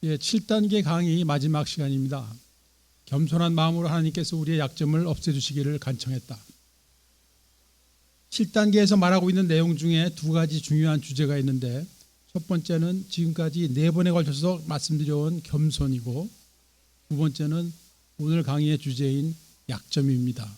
7단계 강의 마지막 시간입니다. 겸손한 마음으로 하나님께서 우리의 약점을 없애주시기를 간청했다. 7단계에서 말하고 있는 내용 중에 두 가지 중요한 주제가 있는데, 첫 번째는 지금까지 4번에 걸쳐서 말씀드려온 겸손이고, 두 번째는 오늘 강의의 주제인 약점입니다.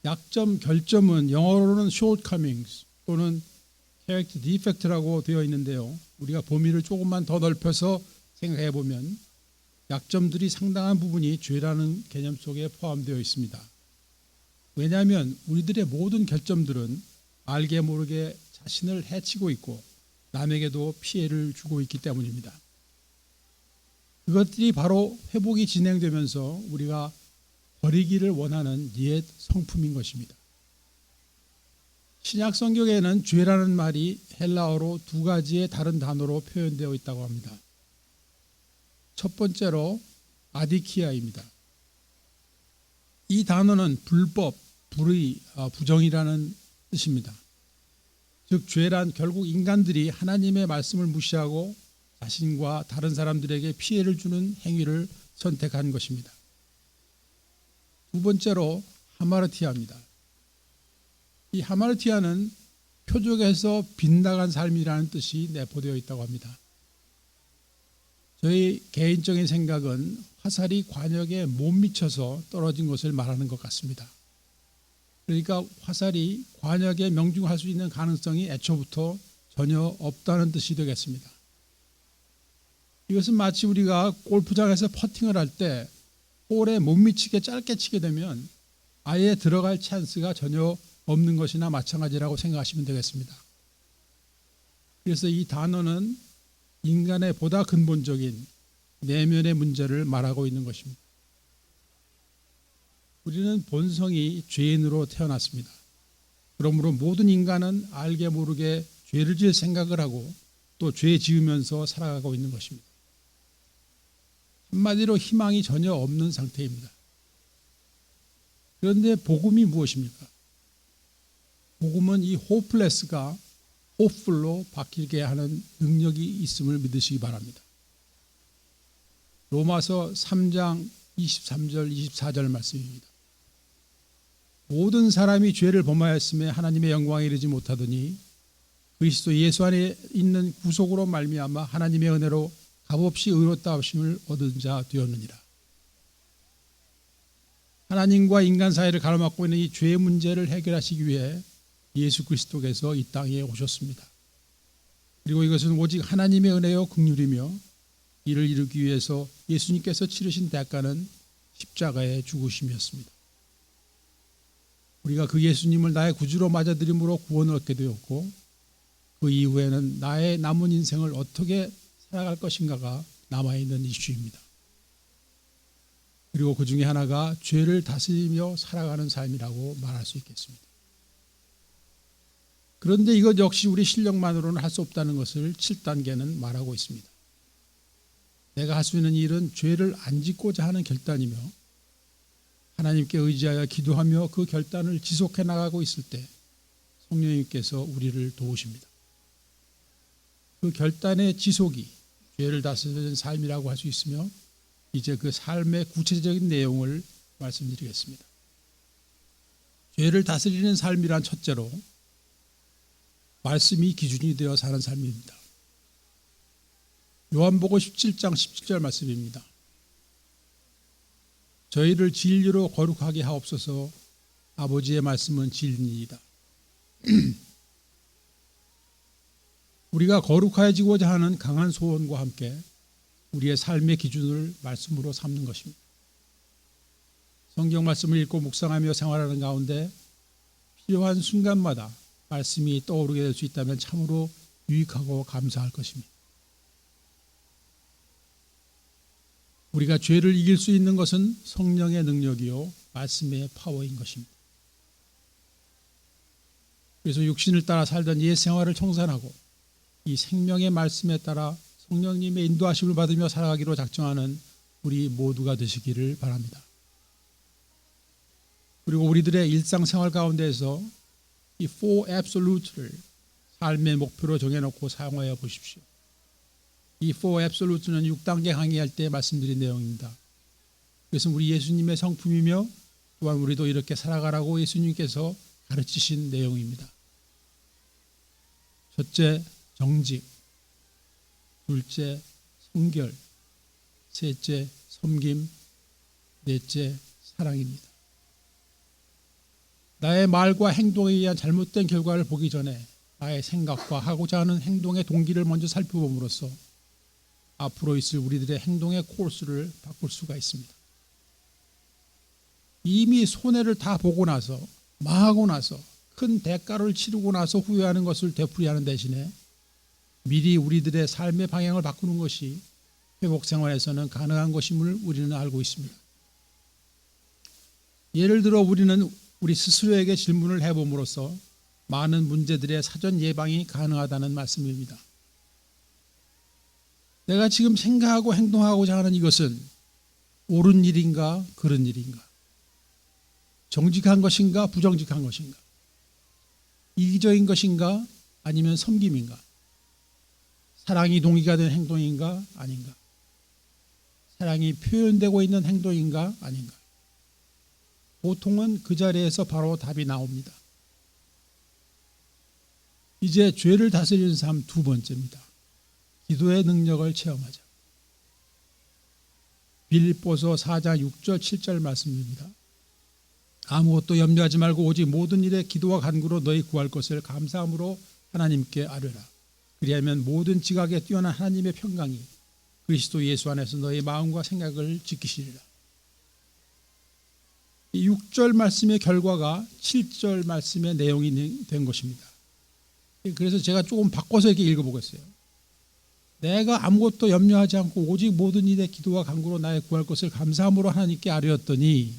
약점, 결점은 영어로는 shortcomings 또는 character defect라고 되어 있는데요. 우리가 범위를 조금만 더 넓혀서 생각해 보면 약점들이 상당한 부분이 죄라는 개념 속에 포함되어 있습니다. 왜냐하면 우리들의 모든 결점들은 알게 모르게 자신을 해치고 있고 남에게도 피해를 주고 있기 때문입니다. 그것들이 바로 회복이 진행되면서 우리가 버리기를 원하는 옛 성품인 것입니다. 신약 성경에는 죄라는 말이 헬라어로 두 가지의 다른 단어로 표현되어 있다고 합니다. 첫 번째로 아디키아입니다. 이 단어는 불법, 불의, 부정이라는 뜻입니다. 즉 죄란 결국 인간들이 하나님의 말씀을 무시하고 자신과 다른 사람들에게 피해를 주는 행위를 선택한 것입니다. 두 번째로 하마르티아입니다. 이 하마르티아는 표적에서 빗나간 삶이라는 뜻이 내포되어 있다고 합니다. 저희 개인적인 생각은 화살이 관역에 못 미쳐서 떨어진 것을 말하는 것 같습니다. 그러니까 화살이 관역에 명중할 수 있는 가능성이 애초부터 전혀 없다는 뜻이 되겠습니다. 이것은 마치 우리가 골프장에서 퍼팅을 할 때 볼에 못 미치게 짧게 치게 되면 아예 들어갈 찬스가 전혀 없는 것이나 마찬가지라고 생각하시면 되겠습니다. 그래서 이 단어는 인간의 보다 근본적인 내면의 문제를 말하고 있는 것입니다. 우리는 본성이 죄인으로 태어났습니다. 그러므로 모든 인간은 알게 모르게 죄를 지을 생각을 하고 또 죄 지으면서 살아가고 있는 것입니다. 한마디로 희망이 전혀 없는 상태입니다. 그런데 복음이 무엇입니까? 복음은 이 hopeless가 hopeful로 바뀌게 하는 능력이 있음을 믿으시기 바랍니다. 로마서 3장 23절 24절 말씀입니다. 모든 사람이 죄를 범하였음에 하나님의 영광에 이르지 못하더니 그리스도 예수 안에 있는 구속으로 말미암아 하나님의 은혜로 값없이 의롭다 하심을 얻은 자 되었느니라. 하나님과 인간 사이를 가로막고 있는 이 죄의 문제를 해결하시기 위해 예수 그리스도께서 이 땅에 오셨습니다. 그리고 이것은 오직 하나님의 은혜요 긍휼이며 이를 이루기 위해서 예수님께서 치르신 대가는 십자가의 죽으심이었습니다. 우리가 그 예수님을 나의 구주로 맞아들임으로 구원을 얻게 되었고 그 이후에는 나의 남은 인생을 어떻게 살아갈 것인가가 남아있는 이슈입니다. 그리고 그 중에 하나가 죄를 다스리며 살아가는 삶이라고 말할 수 있겠습니다. 그런데 이것 역시 우리 실력만으로는 할 수 없다는 것을 7단계는 말하고 있습니다. 내가 할 수 있는 일은 죄를 안 짓고자 하는 결단이며 하나님께 의지하여 기도하며 그 결단을 지속해 나가고 있을 때 성령님께서 우리를 도우십니다. 그 결단의 지속이 죄를 다스리는 삶이라고 할 수 있으며 이제 그 삶의 구체적인 내용을 말씀드리겠습니다. 죄를 다스리는 삶이란 첫째로 말씀이 기준이 되어 사는 삶입니다. 요한복음 17장 17절 말씀입니다. 저희를 진리로 거룩하게 하옵소서. 아버지의 말씀은 진리이다. 우리가 거룩해지고자 하는 강한 소원과 함께 우리의 삶의 기준을 말씀으로 삼는 것입니다. 성경 말씀을 읽고 묵상하며 생활하는 가운데 필요한 순간마다 말씀이 떠오르게 될 수 있다면 참으로 유익하고 감사할 것입니다. 우리가 죄를 이길 수 있는 것은 성령의 능력이요 말씀의 파워인 것입니다. 그래서 육신을 따라 살던 옛 생활을 청산하고 이 생명의 말씀에 따라 성령님의 인도하심을 받으며 살아가기로 작정하는 우리 모두가 되시기를 바랍니다. 그리고 우리들의 일상생활 가운데에서 이 four absolute를 삶의 목표로 정해놓고 사용하여 보십시오. 이 4 Absolute는 6단계 강의할 때 말씀드린 내용입니다. 그것은 우리 예수님의 성품이며 또한 우리도 이렇게 살아가라고 예수님께서 가르치신 내용입니다. 첫째, 정직. 둘째, 성결. 셋째, 섬김. 넷째, 사랑입니다. 나의 말과 행동에 의한 잘못된 결과를 보기 전에 나의 생각과 하고자 하는 행동의 동기를 먼저 살펴봄으로써 앞으로 있을 우리들의 행동의 코스를 바꿀 수가 있습니다. 이미 손해를 다 보고 나서 망하고 나서 큰 대가를 치르고 나서 후회하는 것을 되풀이하는 대신에 미리 우리들의 삶의 방향을 바꾸는 것이 회복 생활에서는 가능한 것임을 우리는 알고 있습니다. 예를 들어 우리는 우리 스스로에게 질문을 해봄으로써 많은 문제들의 사전 예방이 가능하다는 말씀입니다. 내가 지금 생각하고 행동하고자 하는 이것은 옳은 일인가 그른 일인가? 정직한 것인가 부정직한 것인가? 이기적인 것인가 아니면 섬김인가? 사랑이 동기가 된 행동인가 아닌가? 사랑이 표현되고 있는 행동인가 아닌가? 보통은 그 자리에서 바로 답이 나옵니다. 이제 죄를 다스리는 삶 두 번째입니다. 기도의 능력을 체험하자. 빌립보서 4장 6절 7절 말씀입니다. 아무것도 염려하지 말고 오직 모든 일에 기도와 간구로 너희 구할 것을 감사함으로 하나님께 아뢰라. 그리하면 모든 지각에 뛰어난 하나님의 평강이 그리스도 예수 안에서 너희 마음과 생각을 지키시리라. 이 6절 말씀의 결과가 7절 말씀의 내용이 된 것입니다. 그래서 제가 조금 바꿔서 이렇게 읽어보겠어요. 내가 아무것도 염려하지 않고 오직 모든 일에 기도와 간구로 나의 구할 것을 감사함으로 하나님께 아뢰었더니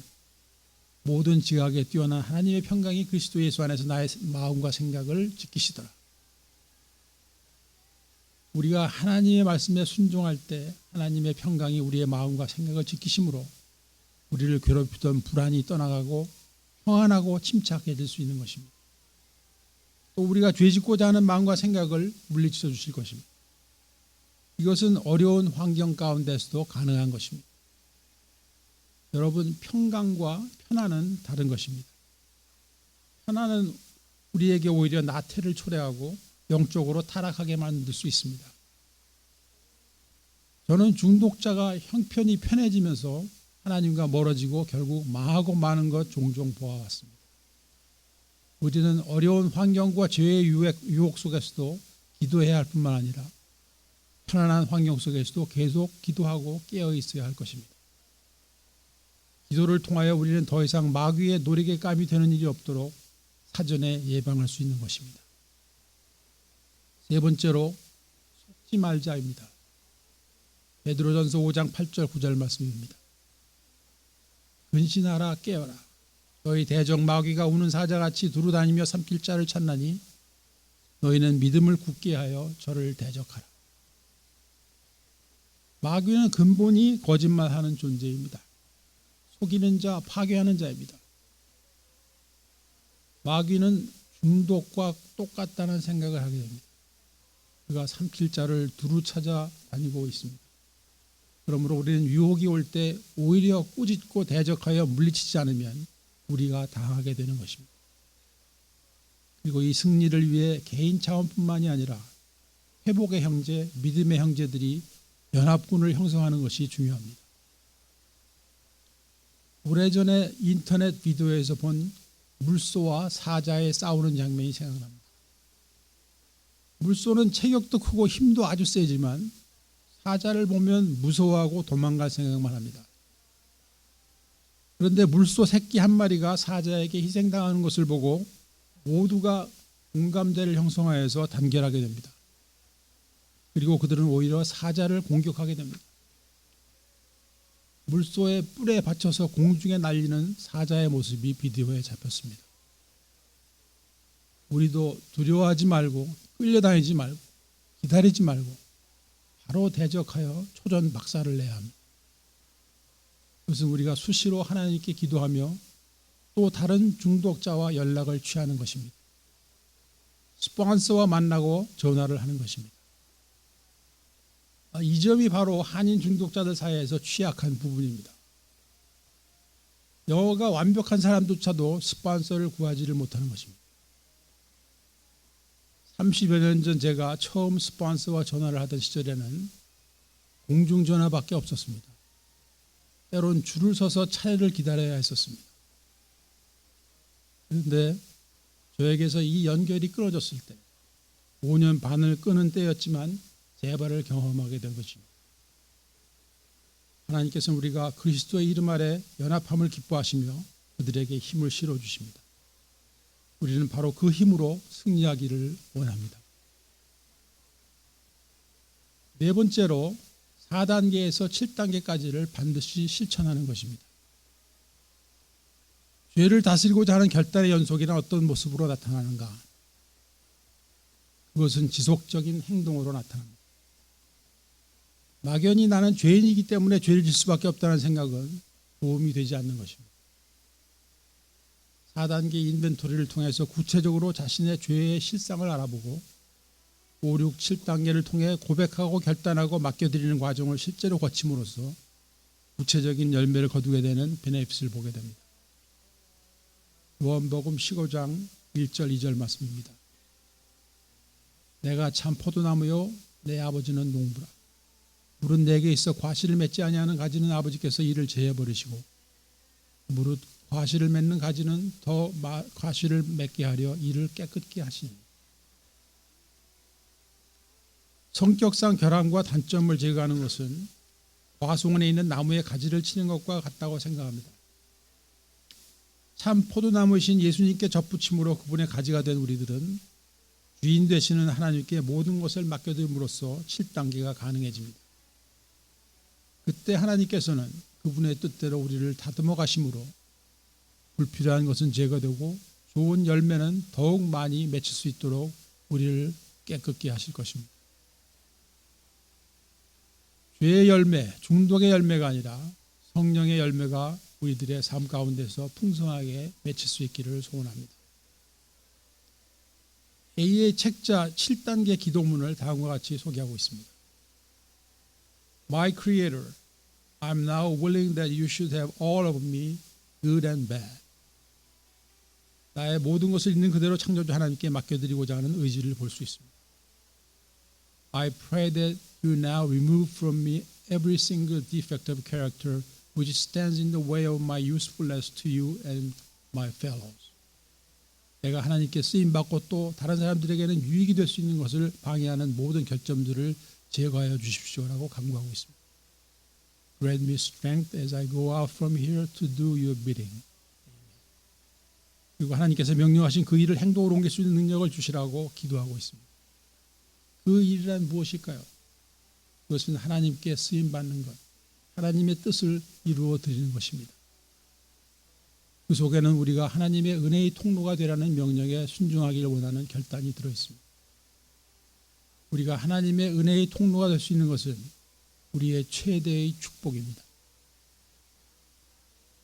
모든 지각에 뛰어난 하나님의 평강이 그리스도 예수 안에서 나의 마음과 생각을 지키시더라. 우리가 하나님의 말씀에 순종할 때 하나님의 평강이 우리의 마음과 생각을 지키심으로 우리를 괴롭히던 불안이 떠나가고 평안하고 침착해질 수 있는 것입니다. 또 우리가 죄짓고자 하는 마음과 생각을 물리쳐 주실 것입니다. 이것은 어려운 환경 가운데서도 가능한 것입니다. 여러분, 평강과 편안은 다른 것입니다. 편안은 우리에게 오히려 나태를 초래하고 영적으로 타락하게 만들 수 있습니다. 저는 중독자가 형편이 편해지면서 하나님과 멀어지고 결국 망하고 마는 것 종종 보아왔습니다. 우리는 어려운 환경과 죄의 유혹 속에서도 기도해야 할 뿐만 아니라 편안한 환경 속에서도 계속 기도하고 깨어 있어야 할 것입니다. 기도를 통하여 우리는 더 이상 마귀의 노리개감이 되는 일이 없도록 사전에 예방할 수 있는 것입니다. 세 번째로 속지 말자입니다. 베드로전서 5장 8절 9절 말씀입니다. 근신하라 깨어라. 너희 대적 마귀가 우는 사자같이 두루다니며 삼킬 자를 찾나니 너희는 믿음을 굳게 하여 저를 대적하라. 마귀는 근본이 거짓말하는 존재입니다. 속이는 자, 파괴하는 자입니다. 마귀는 중독과 똑같다는 생각을 하게 됩니다. 그가 삼킬 자를 두루 찾아다니고 있습니다. 그러므로 우리는 유혹이 올 때 오히려 꾸짖고 대적하여 물리치지 않으면 우리가 당하게 되는 것입니다. 그리고 이 승리를 위해 개인 차원뿐만이 아니라 회복의 형제, 믿음의 형제들이 연합군을 형성하는 것이 중요합니다. 오래전에 인터넷 비디오에서 본 물소와 사자의 싸우는 장면이 생각납니다. 물소는 체격도 크고 힘도 아주 세지만 사자를 보면 무서워하고 도망갈 생각만 합니다. 그런데 물소 새끼 한 마리가 사자에게 희생당하는 것을 보고 모두가 공감대를 형성하여서 단결하게 됩니다. 그리고 그들은 오히려 사자를 공격하게 됩니다. 물소의 뿔에 받쳐서 공중에 날리는 사자의 모습이 비디오에 잡혔습니다. 우리도 두려워하지 말고 끌려다니지 말고 기다리지 말고 바로 대적하여 초전 박살을 내야 합니다. 그것은 우리가 수시로 하나님께 기도하며 또 다른 중독자와 연락을 취하는 것입니다. 스폰서와 만나고 전화를 하는 것입니다. 이 점이 바로 한인 중독자들 사이에서 취약한 부분입니다. 영어가 완벽한 사람조차도 스폰서를 구하지를 못하는 것입니다. 30여 년 전 제가 처음 스폰서와 전화를 하던 시절에는 공중전화밖에 없었습니다. 때론 줄을 서서 차례를 기다려야 했었습니다. 그런데 저에게서 이 연결이 끊어졌을 때 5년 반을 끄는 때였지만 재발을 경험하게 된 것입니다. 하나님께서는 우리가 그리스도의 이름 아래 연합함을 기뻐하시며 그들에게 힘을 실어주십니다. 우리는 바로 그 힘으로 승리하기를 원합니다. 네 번째로 4단계에서 7단계까지를 반드시 실천하는 것입니다. 죄를 다스리고자 하는 결단의 연속이란 어떤 모습으로 나타나는가? 그것은 지속적인 행동으로 나타납니다. 막연히 나는 죄인이기 때문에 죄를 질 수밖에 없다는 생각은 도움이 되지 않는 것입니다. 4단계 인벤토리를 통해서 구체적으로 자신의 죄의 실상을 알아보고 5, 6, 7단계를 통해 고백하고 결단하고 맡겨드리는 과정을 실제로 거침으로써 구체적인 열매를 거두게 되는 베네핏을 보게 됩니다. 요한복음 15장 1절 2절 말씀입니다. 내가 참 포도나무요 내 아버지는 농부라. 무릇 내게 있어 과실을 맺지 아니하는 가지는 아버지께서 이를 제어버리시고 무릇 과실을 맺는 가지는 더 과실을 맺게 하려 이를 깨끗게 하시니. 성격상 결함과 단점을 제거하는 것은 과수원에 있는 나무의 가지를 치는 것과 같다고 생각합니다. 참 포도나무이신 예수님께 접붙임으로 그분의 가지가 된 우리들은 주인 되시는 하나님께 모든 것을 맡겨드림으로써 7단계가 가능해집니다. 그때 하나님께서는 그분의 뜻대로 우리를 다듬어 가심으로 불필요한 것은 제거되고 좋은 열매는 더욱 많이 맺힐 수 있도록 우리를 깨끗게 하실 것입니다. 죄의 열매, 중독의 열매가 아니라 성령의 열매가 우리들의 삶 가운데서 풍성하게 맺힐 수 있기를 소원합니다. A의 책자 7단계 기도문을 다음과 같이 소개하고 있습니다. My Creator, I'm now willing that you should have all of me, good and bad. 나의 모든 것을 있는 그대로 창조주 하나님께 맡겨드리고자 하는 의지를 볼 수 있습니다. I pray that you now remove from me every single defect of character which stands in the way of my usefulness to you and my fellows. 내가 하나님께 쓰임받고 또 다른 사람들에게는 유익이 될 수 있는 것을 방해하는 모든 결점들을 제거하여 주십시오라고 간구하고 있습니다. Grant me strength as I go out from here to do your bidding. 그리고 하나님께서 명령하신 그 일을 행동으로 옮길 수 있는 능력을 주시라고 기도하고 있습니다. 그 일이란 무엇일까요? 그것은 하나님께 쓰임받는 것, 하나님의 뜻을 이루어 드리는 것입니다. 그 속에는 우리가 하나님의 은혜의 통로가 되라는 명령에 순종하기를 원하는 결단이 들어있습니다. 우리가 하나님의 은혜의 통로가 될 수 있는 것은 우리의 최대의 축복입니다.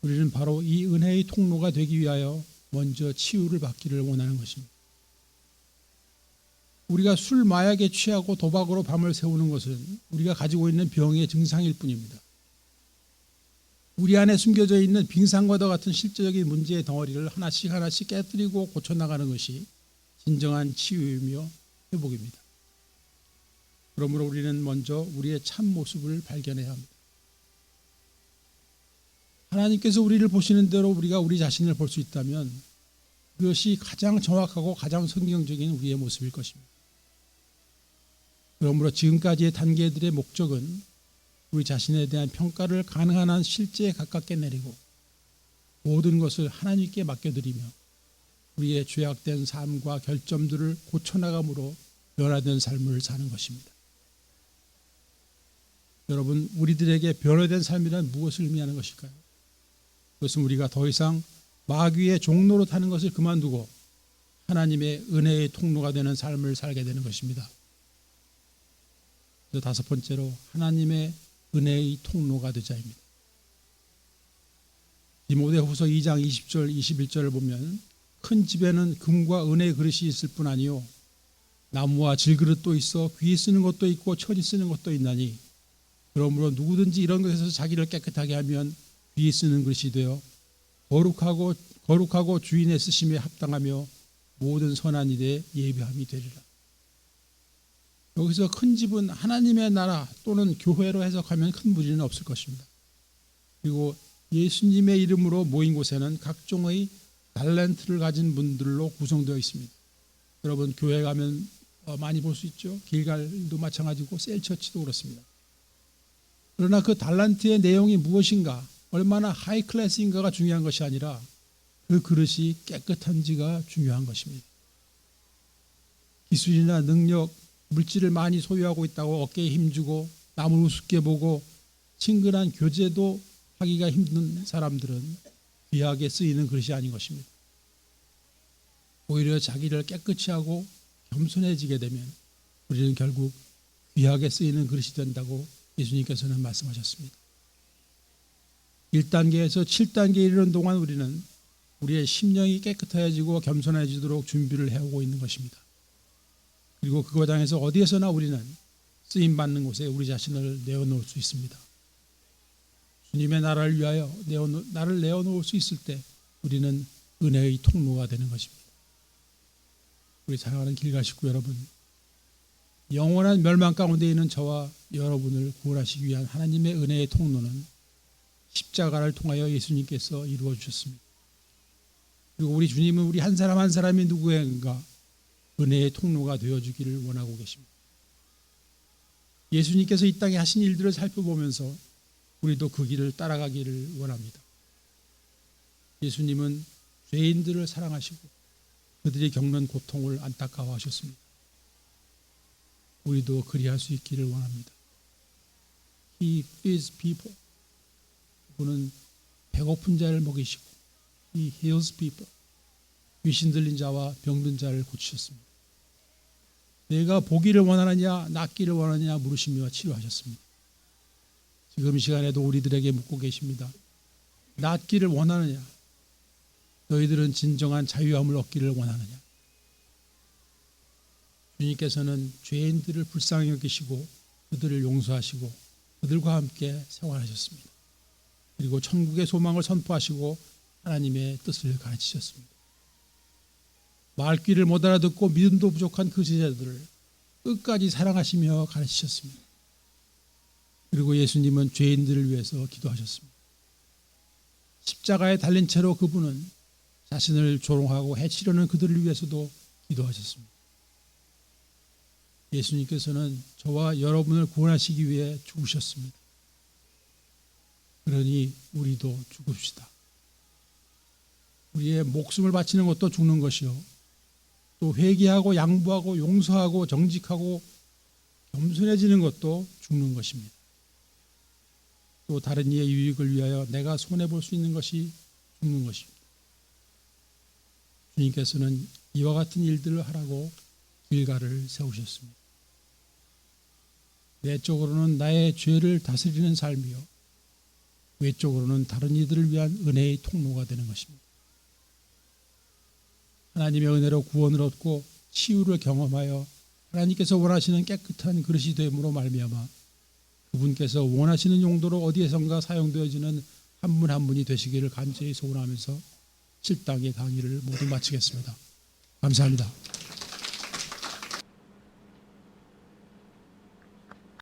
우리는 바로 이 은혜의 통로가 되기 위하여 먼저 치유를 받기를 원하는 것입니다. 우리가 술, 마약에 취하고 도박으로 밤을 새우는 것은 우리가 가지고 있는 병의 증상일 뿐입니다. 우리 안에 숨겨져 있는 빙산과도 같은 실제적인 문제의 덩어리를 하나씩 하나씩 깨뜨리고 고쳐나가는 것이 진정한 치유이며 회복입니다. 그러므로 우리는 먼저 우리의 참 모습을 발견해야 합니다. 하나님께서 우리를 보시는 대로 우리가 우리 자신을 볼 수 있다면 그것이 가장 정확하고 가장 성경적인 우리의 모습일 것입니다. 그러므로 지금까지의 단계들의 목적은 우리 자신에 대한 평가를 가능한 한 실제에 가깝게 내리고 모든 것을 하나님께 맡겨드리며 우리의 죄악된 삶과 결점들을 고쳐나감으로 변화된 삶을 사는 것입니다. 여러분, 우리들에게 변화된 삶이란 무엇을 의미하는 것일까요? 그것은 우리가 더 이상 마귀의 종로로 타는 것을 그만두고 하나님의 은혜의 통로가 되는 삶을 살게 되는 것입니다. 그래서 다섯 번째로 하나님의 은혜의 통로가 되자입니다. 디모데후서 2장 20절 21절을 보면 큰 집에는 금과 은혜의 그릇이 있을 뿐 아니요 나무와 질그릇도 있어 귀 쓰는 것도 있고 천이 쓰는 것도 있나니 그러므로 누구든지 이런 것에서 자기를 깨끗하게 하면 귀 쓰는 것이 되어 거룩하고 주인의 쓰심에 합당하며 모든 선한 일에 예비함이 되리라. 여기서 큰 집은 하나님의 나라 또는 교회로 해석하면 큰 무리는 없을 것입니다. 그리고 예수님의 이름으로 모인 곳에는 각종의 달란트를 가진 분들로 구성되어 있습니다. 여러분 교회 가면 많이 볼 수 있죠. 길갈도 마찬가지고 셀처치도 그렇습니다. 그러나 그 달란트의 내용이 무엇인가, 얼마나 하이 클래스인가가 중요한 것이 아니라 그 그릇이 깨끗한지가 중요한 것입니다. 기술이나 능력, 물질을 많이 소유하고 있다고 어깨에 힘주고 남을 우습게 보고 친근한 교제도 하기가 힘든 사람들은 귀하게 쓰이는 그릇이 아닌 것입니다. 오히려 자기를 깨끗이 하고 겸손해지게 되면 우리는 결국 귀하게 쓰이는 그릇이 된다고 예수님께서는 말씀하셨습니다. 1단계에서 7단계에 이르는 동안 우리는 우리의 심령이 깨끗해지고 겸손해지도록 준비를 해오고 있는 것입니다. 그리고 그 과정에서 어디에서나 우리는 쓰임받는 곳에 우리 자신을 내어놓을 수 있습니다. 주님의 나라를 위하여 나를 내어놓을 수 있을 때 우리는 은혜의 통로가 되는 것입니다. 우리 사랑하는 길갈 식구 여러분, 영원한 멸망 가운데 있는 저와 여러분을 구원하시기 위한 하나님의 은혜의 통로는 십자가를 통하여 예수님께서 이루어 주셨습니다. 그리고 우리 주님은 우리 한 사람 한 사람이 누구인가 은혜의 통로가 되어주기를 원하고 계십니다. 예수님께서 이 땅에 하신 일들을 살펴보면서 우리도 그 길을 따라가기를 원합니다. 예수님은 죄인들을 사랑하시고 그들이 겪는 고통을 안타까워하셨습니다. 우리도 그리할 수 있기를 원합니다. He feeds people. 그분은 배고픈 자를 먹이시고 He heals people. 귀신 들린 자와 병든 자를 고치셨습니다. 내가 보기를 원하느냐 낫기를 원하느냐 물으시며 치료하셨습니다. 지금 이 시간에도 우리들에게 묻고 계십니다. 낫기를 원하느냐, 너희들은 진정한 자유함을 얻기를 원하느냐. 주님께서는 죄인들을 불쌍히 여기시고 그들을 용서하시고 그들과 함께 생활하셨습니다. 그리고 천국의 소망을 선포하시고 하나님의 뜻을 가르치셨습니다. 말귀를 못 알아듣고 믿음도 부족한 그 제자들을 끝까지 사랑하시며 가르치셨습니다. 그리고 예수님은 죄인들을 위해서 기도하셨습니다. 십자가에 달린 채로 그분은 자신을 조롱하고 해치려는 그들을 위해서도 기도하셨습니다. 예수님께서는 저와 여러분을 구원하시기 위해 죽으셨습니다. 그러니 우리도 죽읍시다. 우리의 목숨을 바치는 것도 죽는 것이요, 또 회개하고 양보하고 용서하고 정직하고 겸손해지는 것도 죽는 것입니다. 또 다른 이의 유익을 위하여 내가 손해볼 수 있는 것이 죽는 것입니다. 주님께서는 이와 같은 일들을 하라고 길가를 세우셨습니다. 내적으로는 나의 죄를 다스리는 삶이요, 외적으로는 다른 이들을 위한 은혜의 통로가 되는 것입니다. 하나님의 은혜로 구원을 얻고 치유를 경험하여 하나님께서 원하시는 깨끗한 그릇이 됨으로 말미암아 그분께서 원하시는 용도로 어디에선가 사용되어지는 한 분 한 분이 되시기를 간절히 소원하면서 7단계 강의를 모두 마치겠습니다. 감사합니다.